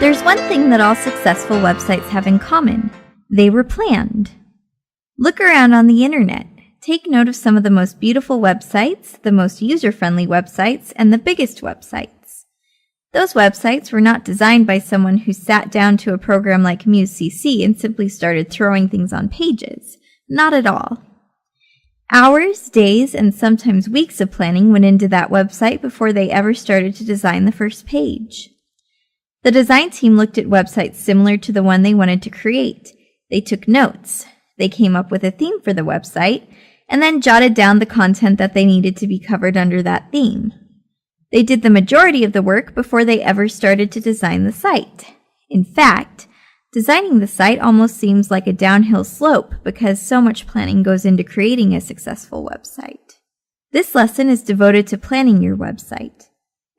There's one thing that all successful websites have in common. They were planned. Look around on the internet. Take note of some of the most beautiful websites, the most user-friendly websites, and the biggest websites. Those websites were not designed by someone who sat down to a program like Muse CC and simply started throwing things on pages. Not at all. Hours, days, and sometimes weeks of planning went into that website before they ever started to design the first page. The design team looked at websites similar to the one they wanted to create. They took notes. They came up with a theme for the website, and then jotted down the content that they needed to be covered under that theme. They did the majority of the work before they ever started to design the site. In fact, designing the site almost seems like a downhill slope because so much planning goes into creating a successful website. This lesson is devoted to planning your website.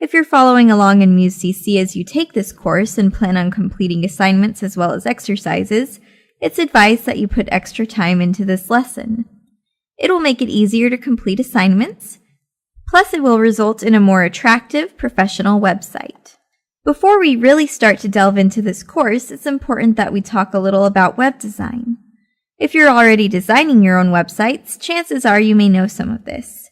If you're following along in Muse CC as you take this course and plan on completing assignments as well as exercises, it's advised that you put extra time into this lesson. It will make it easier to complete assignments, plus it will result in a more attractive, professional website. Before we really start to delve into this course, it's important that we talk a little about web design. If you're already designing your own websites, chances are you may know some of this.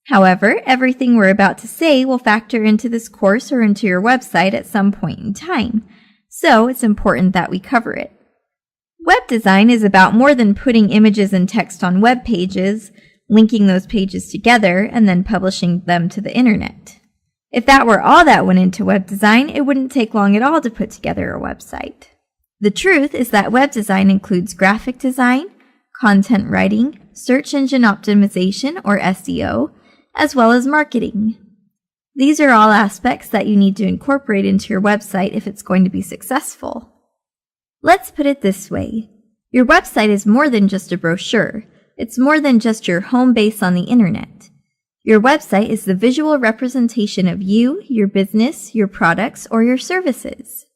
However, everything we're about to say will factor into this course or into your website at some point in time, so it's important that we cover it. Web design is about more than putting images and text on web pages, linking those pages together, and then publishing them to the internet. If that were all that went into web design, it wouldn't take long at all to put together a website. The truth is that web design includes graphic design, content writing, search engine optimization or SEO, as well as marketing. These are all aspects that you need to incorporate into your website if it's going to be successful. Let's put it this way. Your website is more than just a brochure. It's more than just your home base on the internet. Your website is the visual representation of you, your business, your products, or your services.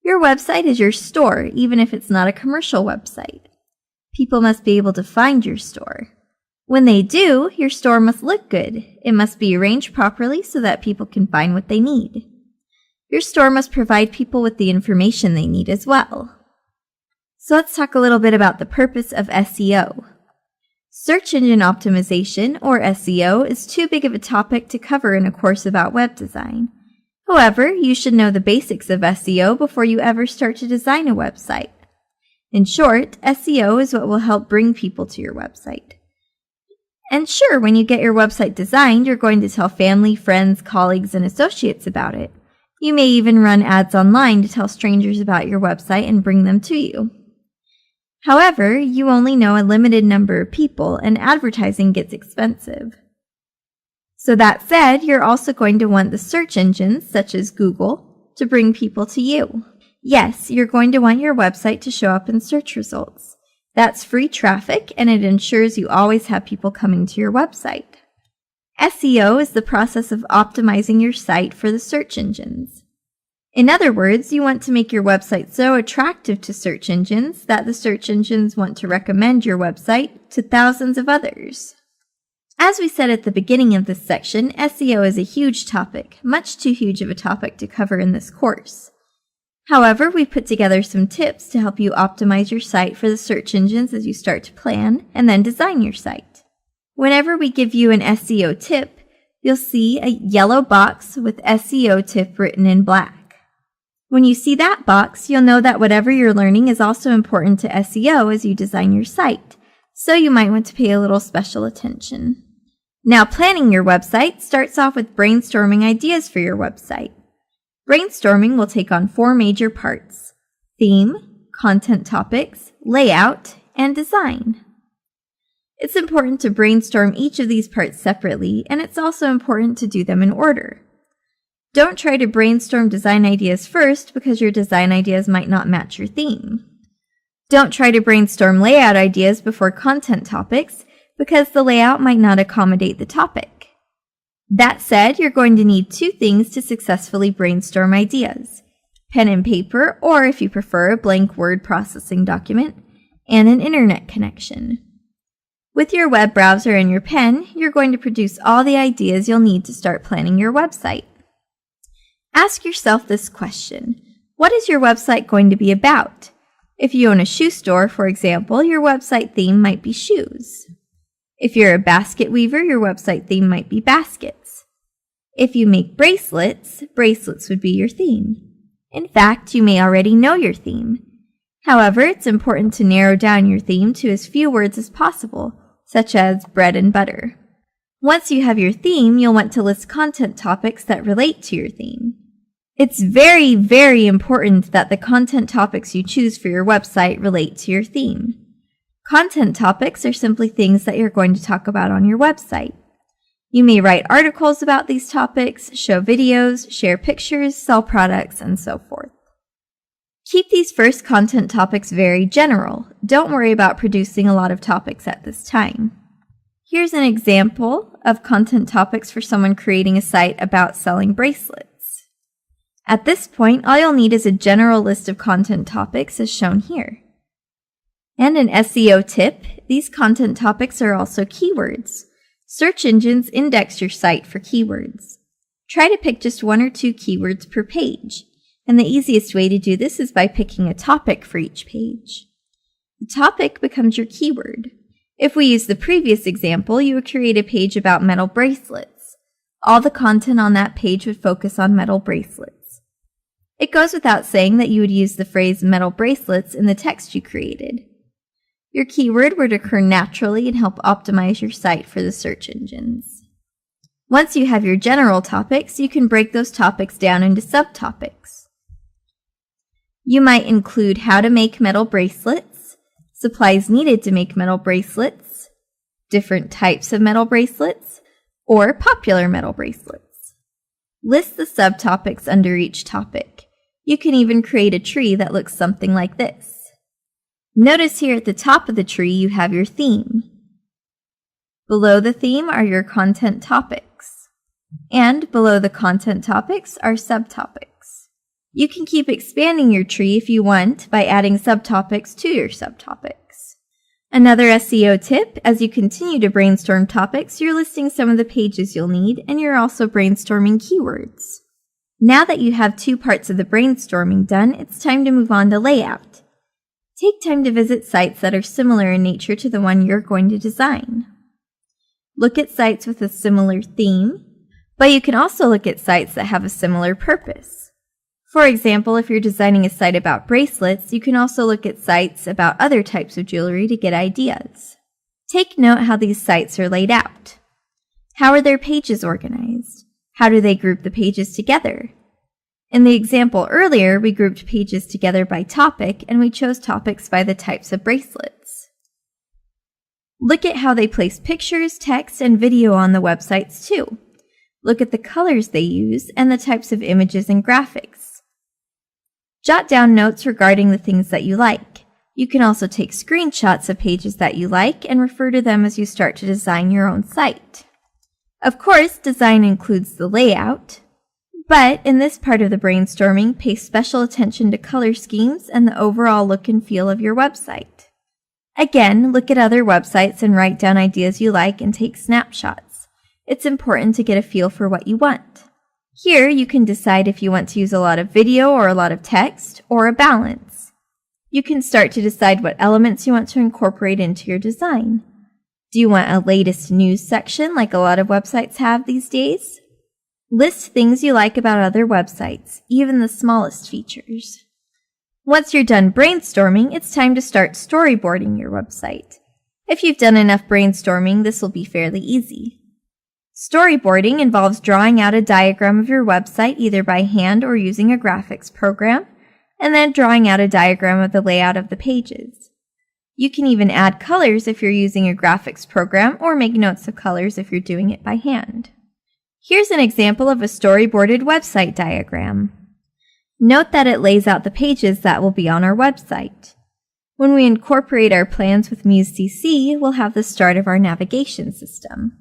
Your website is your store, even if it's not a commercial website. People must be able to find your store. When they do, your store must look good. It must be arranged properly so that people can find what they need. Your store must provide people with the information they need as well. So let's talk a little bit about the purpose of SEO. Search engine optimization, or SEO, is too big of a topic to cover in a course about web design. However, you should know the basics of SEO before you ever start to design a website. In short, SEO is what will help bring people to your website. And sure, when you get your website designed, you're going to tell family, friends, colleagues, and associates about it. You may even run ads online to tell strangers about your website and bring them to you. However, you only know a limited number of people, and advertising gets expensive. So that said, you're also going to want the search engines, such as Google, to bring people to you. Yes, you're going to want your website to show up in search results. That's free traffic, and it ensures you always have people coming to your website. SEO is the process of optimizing your site for the search engines. In other words, you want to make your website so attractive to search engines that the search engines want to recommend your website to thousands of others. As we said at the beginning of this section, SEO is a huge topic, much too huge of a topic to cover in this course. However, we put together some tips to help you optimize your site for the search engines as you start to plan and then design your site. Whenever we give you an SEO tip, you'll see a yellow box with SEO tip written in black. When you see that box, you'll know that whatever you're learning is also important to SEO as you design your site, so you might want to pay a little special attention. Now, planning your website starts off with brainstorming ideas for your website. Brainstorming will take on 4 major parts: theme, content topics, layout, and design. It's important to brainstorm each of these parts separately, and it's also important to do them in order. Don't try to brainstorm design ideas first because your design ideas might not match your theme. Don't try to brainstorm layout ideas before content topics because the layout might not accommodate the topic. That said, you're going to need 2 things to successfully brainstorm ideas: pen and paper, or if you prefer, a blank word processing document, and an internet connection. With your web browser and your pen, you're going to produce all the ideas you'll need to start planning your website. Ask yourself this question: What is your website going to be about? If you own a shoe store, for example, your website theme might be shoes. If you're a basket weaver, your website theme might be baskets. If you make bracelets, bracelets would be your theme. In fact, you may already know your theme. However, it's important to narrow down your theme to as few words as possible, such as bread and butter. Once you have your theme, you'll want to list content topics that relate to your theme. It's very, very important that the content topics you choose for your website relate to your theme. Content topics are simply things that you're going to talk about on your website. You may write articles about these topics, show videos, share pictures, sell products, and so forth. Keep these first content topics very general. Don't worry about producing a lot of topics at this time. Here's an example of content topics for someone creating a site about selling bracelets. At this point, all you'll need is a general list of content topics as shown here. And an SEO tip, these content topics are also keywords. Search engines index your site for keywords. Try to pick just 1 or 2 keywords per page. And the easiest way to do this is by picking a topic for each page. The topic becomes your keyword. If we use the previous example, you would create a page about metal bracelets. All the content on that page would focus on metal bracelets. It goes without saying that you would use the phrase metal bracelets in the text you created. Your keyword would occur naturally and help optimize your site for the search engines. Once you have your general topics, you can break those topics down into subtopics. You might include how to make metal bracelets, supplies needed to make metal bracelets, different types of metal bracelets, or popular metal bracelets. List the subtopics under each topic. You can even create a tree that looks something like this. Notice here at the top of the tree you have your theme. Below the theme are your content topics. And below the content topics are subtopics. You can keep expanding your tree if you want by adding subtopics to your subtopics. Another SEO tip, as you continue to brainstorm topics, you're listing some of the pages you'll need, and you're also brainstorming keywords. Now that you have 2 parts of the brainstorming done, it's time to move on to layout. Take time to visit sites that are similar in nature to the one you're going to design. Look at sites with a similar theme, but you can also look at sites that have a similar purpose. For example, if you're designing a site about bracelets, you can also look at sites about other types of jewelry to get ideas. Take note how these sites are laid out. How are their pages organized? How do they group the pages together? In the example earlier, we grouped pages together by topic, and we chose topics by the types of bracelets. Look at how they place pictures, text, and video on the websites too. Look at the colors they use and the types of images and graphics. Jot down notes regarding the things that you like. You can also take screenshots of pages that you like and refer to them as you start to design your own site. Of course, design includes the layout, but in this part of the brainstorming, pay special attention to color schemes and the overall look and feel of your website. Again, look at other websites and write down ideas you like and take snapshots. It's important to get a feel for what you want. Here, you can decide if you want to use a lot of video or a lot of text, or a balance. You can start to decide what elements you want to incorporate into your design. Do you want a latest news section like a lot of websites have these days? List things you like about other websites, even the smallest features. Once you're done brainstorming, it's time to start storyboarding your website. If you've done enough brainstorming, this will be fairly easy. Storyboarding involves drawing out a diagram of your website either by hand or using a graphics program, and then drawing out a diagram of the layout of the pages. You can even add colors if you're using a graphics program, or make notes of colors if you're doing it by hand. Here's an example of a storyboarded website diagram. Note that it lays out the pages that will be on our website. When we incorporate our plans with Muse CC, we'll have the start of our navigation system.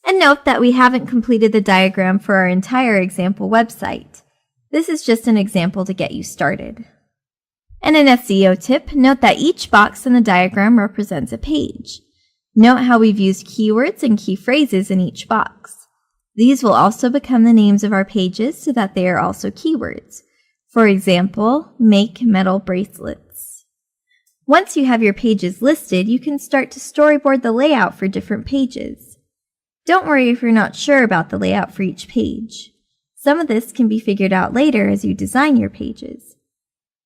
And note that we haven't completed the diagram for our entire example website. This is just an example to get you started. And an SEO tip, note that each box in the diagram represents a page. Note how we've used keywords and key phrases in each box. These will also become the names of our pages so that they are also keywords. For example, make metal bracelets. Once you have your pages listed, you can start to storyboard the layout for different pages. Don't worry if you're not sure about the layout for each page. Some of this can be figured out later as you design your pages.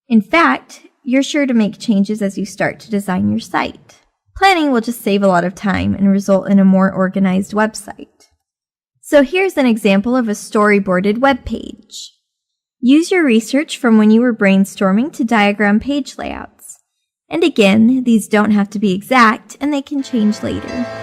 In fact, you're sure to make changes as you start to design your site. Planning will just save a lot of time and result in a more organized website. So here's an example of a storyboarded web page. Use your research from when you were brainstorming to diagram page layouts. And again, these don't have to be exact and they can change later.